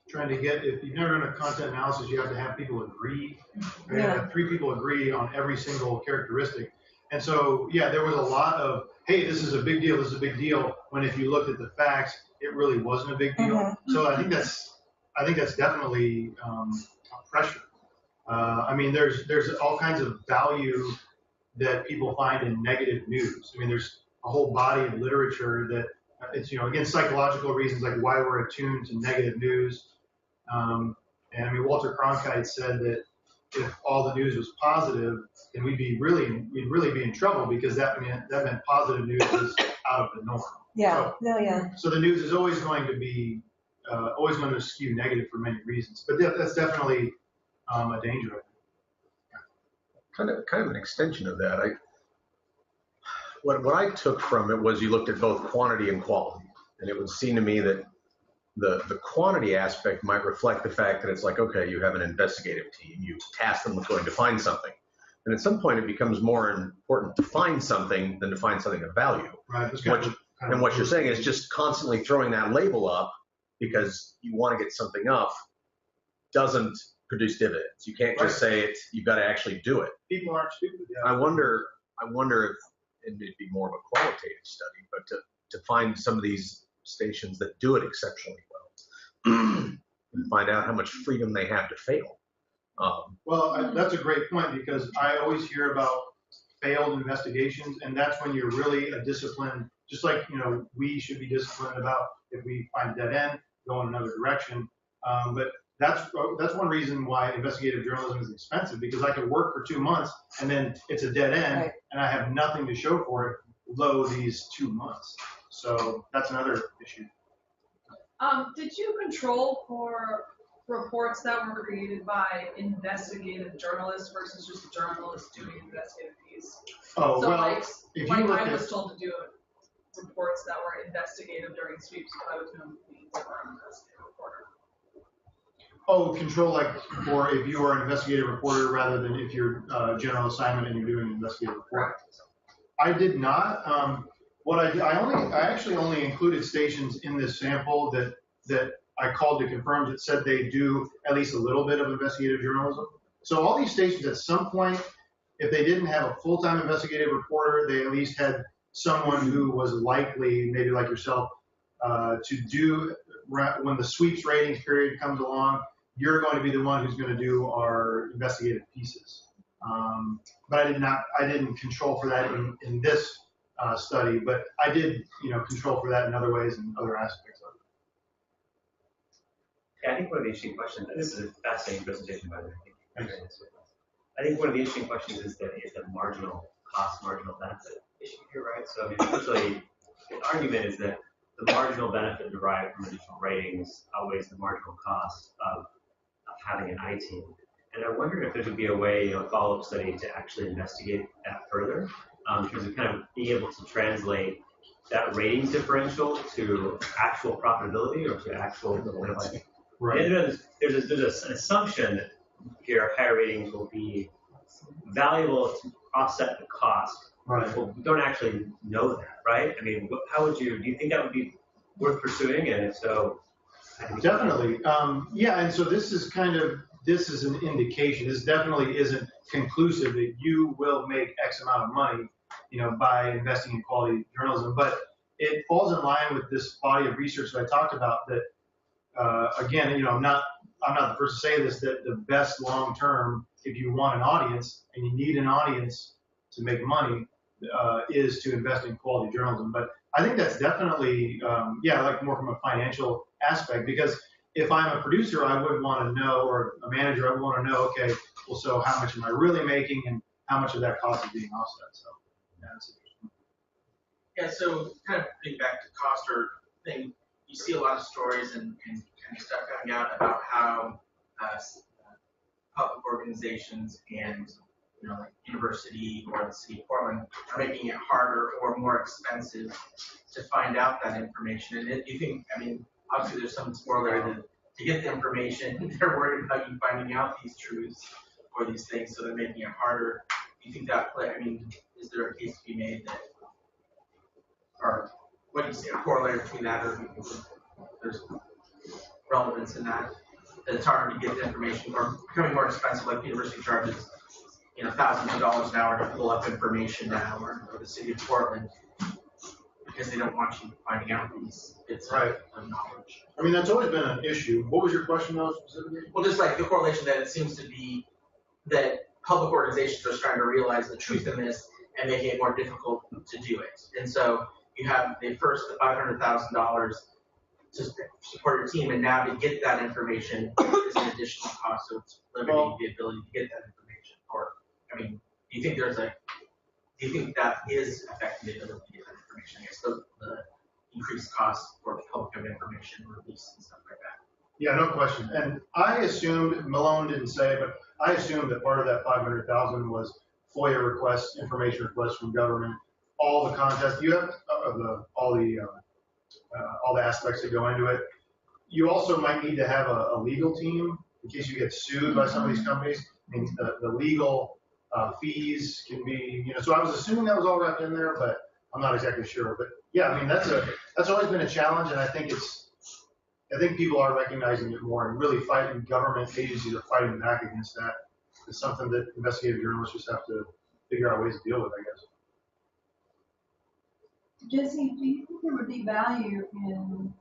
trying to get, if you've never done a content analysis, you have to have people agree. Right? Yeah. Have 3 people agree on every single characteristic. And so, yeah, there was a lot of, hey, this is a big deal, when if you looked at the facts, it really wasn't a big deal. Mm-hmm. So I think that's definitely a pressure. I mean, there's all kinds of value that people find in negative news. I mean, there's a whole body of literature that it's, again, psychological reasons, like why we're attuned to negative news. And I mean, Walter Cronkite said that if all the news was positive, then we'd really be in trouble, because that meant positive news was out of the norm. Yeah. So the news is always going to skew negative for many reasons. But that's definitely a danger. Kind of an extension of that. What I took from it was you looked at both quantity and quality, and it would seem to me that the quantity aspect might reflect the fact that it's like, okay, you have an investigative team, you task them with going to find something, and at some point it becomes more important to find something than to find something of value. Right. What you're saying is just constantly throwing that label up because you want to get something up doesn't produce dividends. You can't just say it. You've got to actually do it. People aren't stupid. Yeah. I wonder if it'd be more of a qualitative study, but to find some of these stations that do it exceptionally well and find out how much freedom they have to fail. That's a great point, because I always hear about failed investigations, and that's when you're really a disciplined, just like, we should be disciplined about if we find a dead end, go in another direction. But that's one reason why investigative journalism is expensive, because I could work for 2 months and then it's a dead end, right, and I have nothing to show for it below these 2 months. So that's another issue. Did you control for reports that were created by investigative journalists versus just journalists doing investigative piece? Oh, so well, if you look I was told to do reports that were investigative during sweeps, but I was doing the investigative reporter. Oh, control, or if you are an investigative reporter rather than if you're general assignment and you're doing an investigative report. I did not. I actually only included stations in this sample that I called to confirm that said they do at least a little bit of investigative journalism. So all these stations at some point, if they didn't have a full-time investigative reporter, they at least had someone who was likely, maybe like yourself, to do, when the sweeps ratings period comes along, you're going to be the one who's going to do our investigative pieces. But I didn't control for that in this study, but I did, control for that in other ways and other aspects of it. Yeah, I think one of the interesting questions, and this is a fascinating presentation, by the way. I think one of the interesting questions is the marginal cost, marginal benefit issue here, right? So, I mean, essentially, the argument is that the marginal benefit derived from additional ratings outweighs the marginal cost of having an I team. And I wonder if there could be a way, a follow-up study to actually investigate that further, in terms of kind of being able to translate that ratings differential to actual profitability or to actual, right. And there's an assumption that here higher ratings will be valuable to offset the cost. Right. Well, we don't actually know that, right? I mean, do you think that would be worth pursuing? And if so, Definitely. Yeah, and so this is an indication. This definitely isn't conclusive that you will make X amount of money, by investing in quality journalism. But it falls in line with this body of research that I talked about. That again, I'm not the first to say this. That the best long term, if you want an audience and you need an audience to make money, is to invest in quality journalism. But I think that's definitely, like more from a financial aspect, because if I'm a producer, I would want to know, or a manager, I would want to know, okay, well, so how much am I really making and how much of that cost is being offset? So, yeah, that's interesting. Yeah, so kind of getting back to cost or thing, you see a lot of stories and kind of stuff coming out about how public organizations and like university or the city of Portland are making it harder or more expensive to find out that information. And you think, obviously there's some corollary to get the information. They're worried about you finding out these truths or these things, so they're making it harder. Do you think that is there a case to be made that, or what do you say, a corollary between that, or do you think there's relevance in that it's harder to get the information or becoming more expensive, like the university charges thousands of dollars an hour to pull up information now, or the city of Portland, because they don't want you finding out these bits of knowledge. That's always been an issue. What was your question, though, specifically? Well, just like the correlation that it seems to be that public organizations are starting to realize the truth in this and making it more difficult to do it. And so you have the $500,000 to support your team, and now to get that information is an additional cost, so it's limiting the ability to get that information. Or, do you think that is affecting the ability to get that information? I guess the increased cost for the public of information release and stuff like that. Yeah, no question. And I assumed, Malone didn't say, but I assumed that part of that $500,000 was FOIA requests, information requests from government, all the contests. You have all the aspects that go into it. You also might need to have a legal team in case you get sued by some of these companies. The legal fees can be, so I was assuming that was all wrapped in there, but I'm not exactly sure. But yeah, that's always been a challenge, and I think people are recognizing it more and really fighting. Government agencies are fighting back against that. It's something that investigative journalists just have to figure out ways to deal with, I guess. Jesse, do you think there would be value in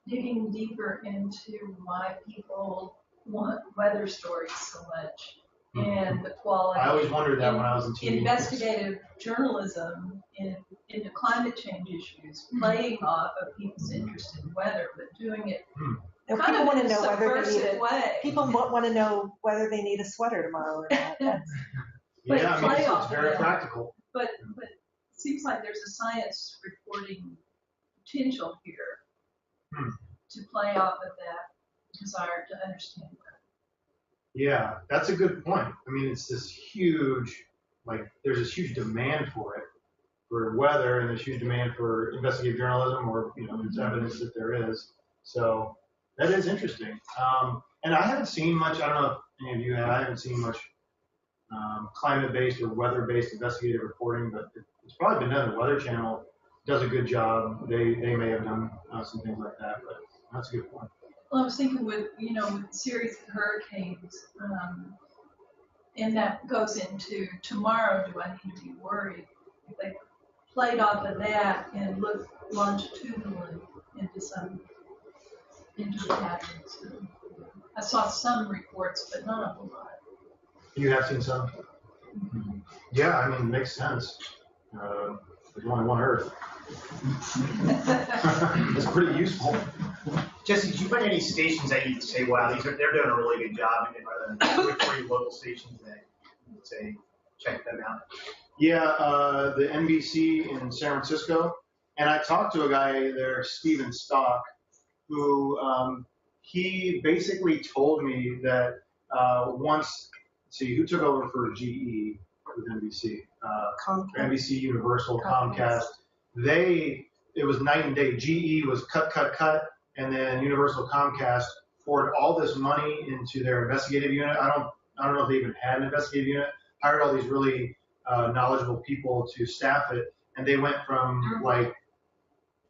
digging deeper into why people want weather stories so much and the quality? I always wondered that when I was in TV. Investigative journalism in the climate change issues, playing off of people's interest in weather, but doing it kind of in a subversive way. People want to know whether they need a sweater tomorrow or not. It's very practical. But it seems like there's a science reporting potential here to play off of that desire to understand that. Yeah, that's a good point. It's this huge, there's this huge demand for it, for weather, and there's huge demand for investigative journalism, or, there's evidence that there is. So that is interesting. And I haven't seen much, I don't know if any of you have, I haven't seen much climate-based or weather-based investigative reporting, but it's probably been done. The Weather Channel does a good job. They may have done some things like that, but that's a good point. Well, I was thinking with a series of hurricanes, and that goes into tomorrow, do I need to be worried? If they played off of that and looked longitudinally into the patterns. I saw some reports, but not a whole lot. You have seen some? Mm-hmm. Yeah, it makes sense. There's only one Earth. It's pretty useful. Jesse, did you find any stations that you say, wow, they're doing a really good job, and rather than look for your local stations that you would say, check them out? Yeah, the NBC in San Francisco. And I talked to a guy there, Steven Stock, who he basically told me that who took over for GE with NBC? NBC, Universal, Comcast. It was night and day. GE was cut, and then Universal Comcast poured all this money into their investigative unit. I don't know if they even had an investigative unit. Hired all these really knowledgeable people to staff it, and they went from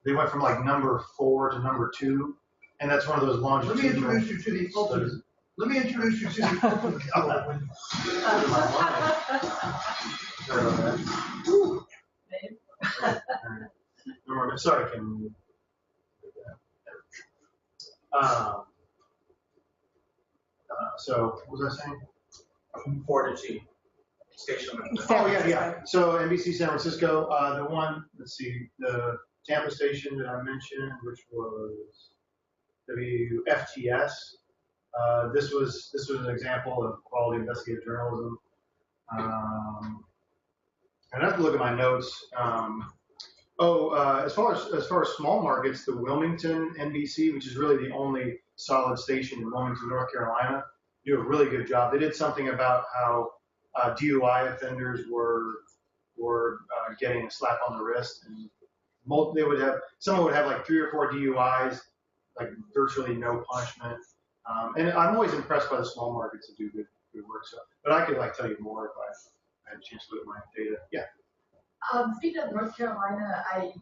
number 4 to number 2. and that's one of those Let me longitudinal. introduce you to the ultimate. Let me introduce you to the ultimate. Sorry about that. Sorry, Kim. So what was I saying? 4 to 2 station. Oh yeah. So NBC San Francisco, the one, let's see, the Tampa station that I mentioned, which was WFTS. This was an example of quality investigative journalism. I'd have to look at my notes. As far as small markets, the Wilmington NBC, which is really the only solid station in Wilmington, North Carolina, do a really good job. They did something about how DUI offenders were getting a slap on the wrist, and someone would have like 3 or 4 DUIs, like virtually no punishment. And I'm always impressed by the small markets that do good work. So, but I could like tell you more if I had a chance to look at my data. Yeah. Speaking of North Carolina, I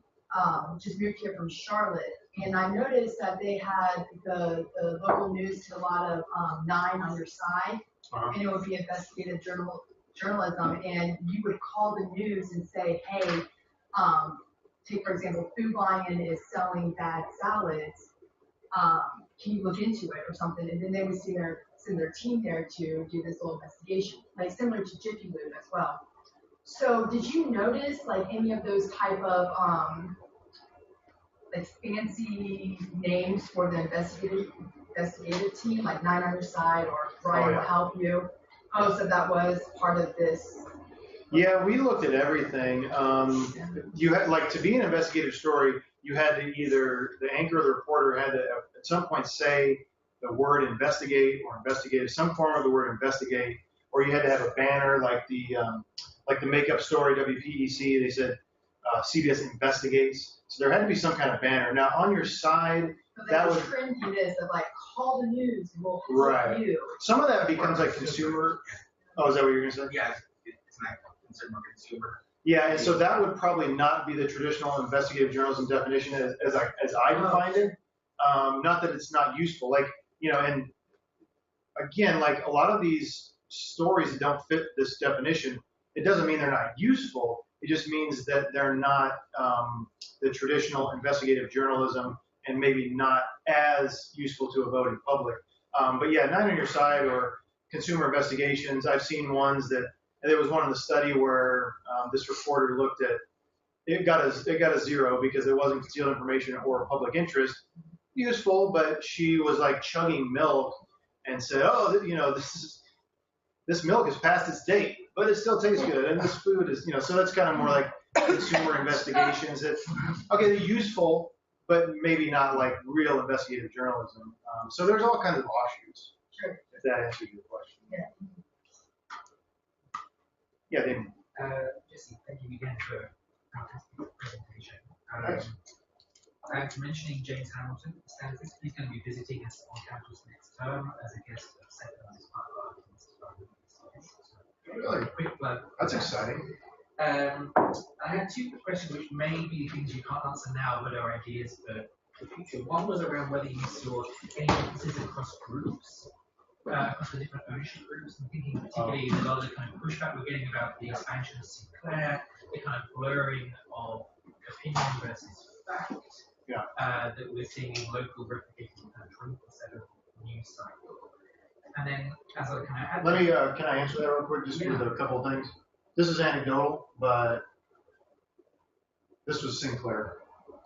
just moved here from Charlotte, and I noticed that they had the local news to a lot of 9 on your side, and it would be investigative journalism, and you would call the news and say, hey, take for example, Food Lion is selling bad salads. Can you look into it or something? And then they would send their team there to do this little investigation, like similar to Jiffy Lube as well. So did you notice like any of those type of like fancy names for the investigative team, like 9 on your side or Brian will help you? Oh, so that was part of this. Yeah, we looked at everything. You had like to be an investigative story, you had to either the anchor or the reporter had to at some point say the word investigate or investigative, some form of the word investigate, or you had to have a banner like the makeup story WPEC. They said CBS investigates. So there had to be some kind of banner. Now on your side, So that was would trendiness of like call the news and we'll help you. Some of that becomes like consumer. Oh, is that what you're gonna say? Yeah, it's not consumer. Yeah, and so that would probably not be the traditional investigative journalism definition as I defined it. Not that it's not useful, like, you know, and again, like a lot of these stories that don't fit this definition, it doesn't mean they're not useful. It just means that they're not the traditional investigative journalism and maybe not as useful to a voting public. But yeah, 9 on your side or consumer investigations. I've seen ones that, and there was one in the study where this reporter looked at, it got a 0 because it wasn't concealed information or public interest. Useful, but she was like chugging milk and said, oh, you know, this milk has passed its date, but it still tastes good, and this food is, you know, so that's kind of more like consumer investigations. That okay, they're useful, but maybe not like real investigative journalism. So there's all kinds of offshoots. Sure. If that answers your question. Yeah, Damien. Jesse, thank you again for a fantastic presentation. Mentioning James Hamilton, the statistician, he's going to be visiting us on campus next term as a guest of second as part of our Really? Quick plug. That's exciting. I had 2 quick questions, which may be things you can't answer now, but are ideas for the future. One was around whether you saw any differences across groups, across the different ownership groups. I'm thinking particularly a lot of the kind of pushback we're getting about the expansion of Sinclair, the kind of blurring of opinion versus fact. That we're seeing in local replicating country instead of news cycle. And then as I kind of add, Let me, can I answer that real quick just with a couple of things? This is anecdotal, but this was Sinclair.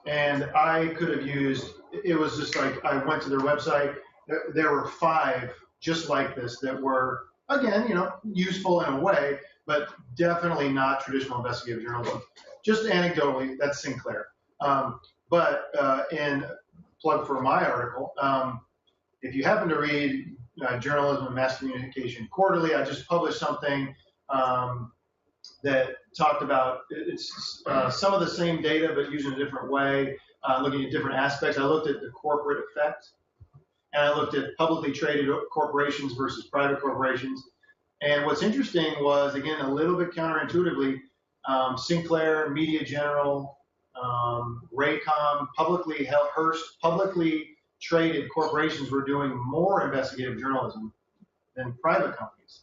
And I could have used, it was just like, I went to their website, there were 5 just like this that were, again, you know, useful in a way, but definitely not traditional investigative journalism. Just anecdotally, that's Sinclair. In plug for my article, if you happen to read Journalism and Mass Communication Quarterly, I just published something that talked about it's some of the same data but used in a different way, looking at different aspects. I looked at the corporate effect, and I looked at publicly traded corporations versus private corporations. And what's interesting was, again, a little bit counterintuitively, Sinclair, Media General, Raycom, publicly held, Hearst, publicly traded corporations were doing more investigative journalism than private companies.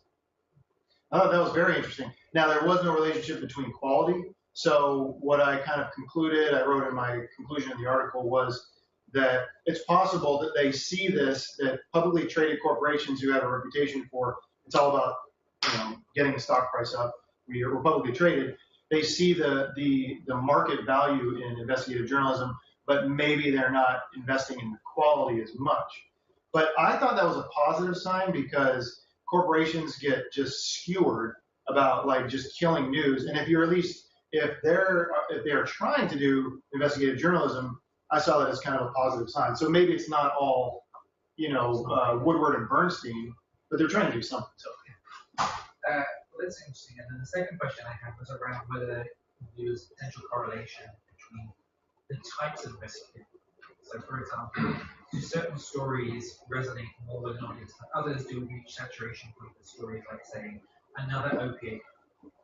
I thought that was very interesting. Now, there was no relationship between quality. So what I kind of concluded, I wrote in my conclusion of the article, was that it's possible that they see this, that publicly traded corporations who have a reputation for, it's all about, getting the stock price up, we're publicly traded, they see the market value in investigative journalism, but maybe they're not investing in the quality as much. But I thought that was a positive sign because corporations get just skewered about like just killing news. And if they're trying to do investigative journalism, I saw that as kind of a positive sign. So maybe it's not all, Woodward and Bernstein, but they're trying to do something. So. That's interesting. And then the second question I had was around whether there's potential correlation between the types of investigative. So, for example, do certain stories resonate more with an audience than others? Do we reach saturation point with stories like, say, another opiate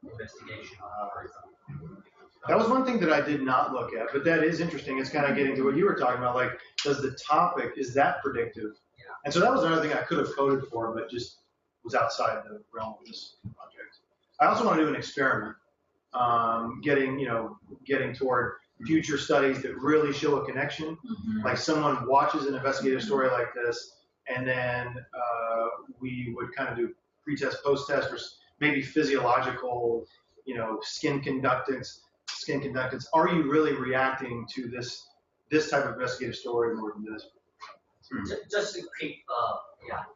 investigation, for example? That was one thing that I did not look at, but that is interesting. It's kind of getting to what you were talking about, like, does the topic, is that predictive? Yeah. And so that was another thing I could have coded for, but just was outside the realm of this project. I also want to do an experiment, getting toward future studies that really show a connection. Mm-hmm. Like someone watches an investigative story like this, and then we would kind of do pre-test, post-test, or maybe physiological, skin conductance. Are you really reacting to this type of investigative story more than this? Just a quick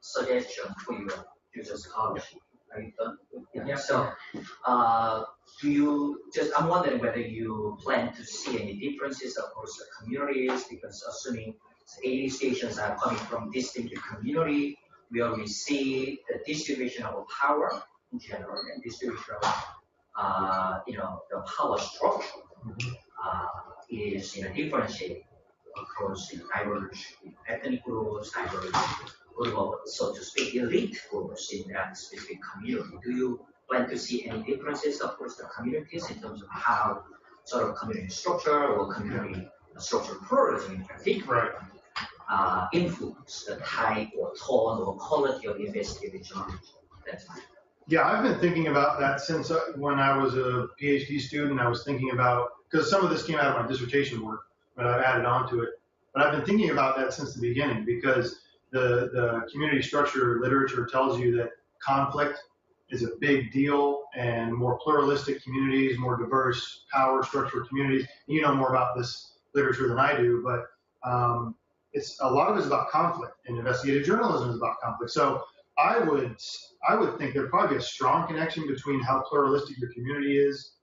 suggestion for your future scholarship. Are you done? Yeah. So, I'm wondering whether you plan to see any differences across the communities, because assuming 80 stations are coming from distinct community, where we see the distribution of power in general and distribution of, the power structure is differentiated across diverse ethnic groups, diverse group of, so to speak, elite groups in that specific community. Do you plan to see any differences across the communities in terms of how sort of community structure or community structural pluralism in particular influence the type or tone or quality of investigative journalism? That's fine. Yeah, I've been thinking about that since when I was a PhD student. I was thinking about, because some of this came out of my dissertation work, but I've added on to it. But I've been thinking about that since the beginning, because the community structure literature tells you that conflict is a big deal, and more pluralistic communities, more diverse power structure communities. You know more about this literature than I do, but it's a lot of it is about conflict, and investigative journalism is about conflict. So I would think there'd probably be a strong connection between how pluralistic your community is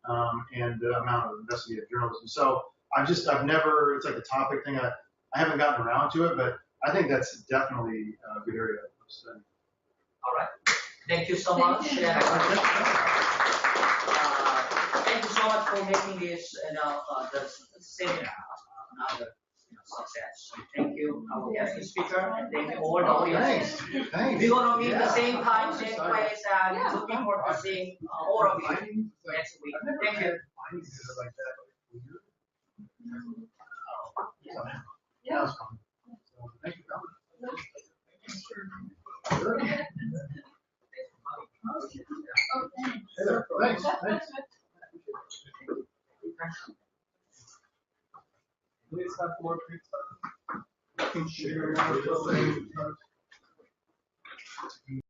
and the amount of investigative journalism. So I've never, it's like a topic thing. I haven't gotten around to it, but I think that's definitely a good area of study. All right. Thank you so much. Thank you so much for making this, the seminar another success. Thank you, our guest speaker, and thank you all the audience. Thanks. We're gonna meet the same time, same place, and looking forward to seeing all of you next week. Thank you. Yeah. Thank you. Thanks. Please have more pizza.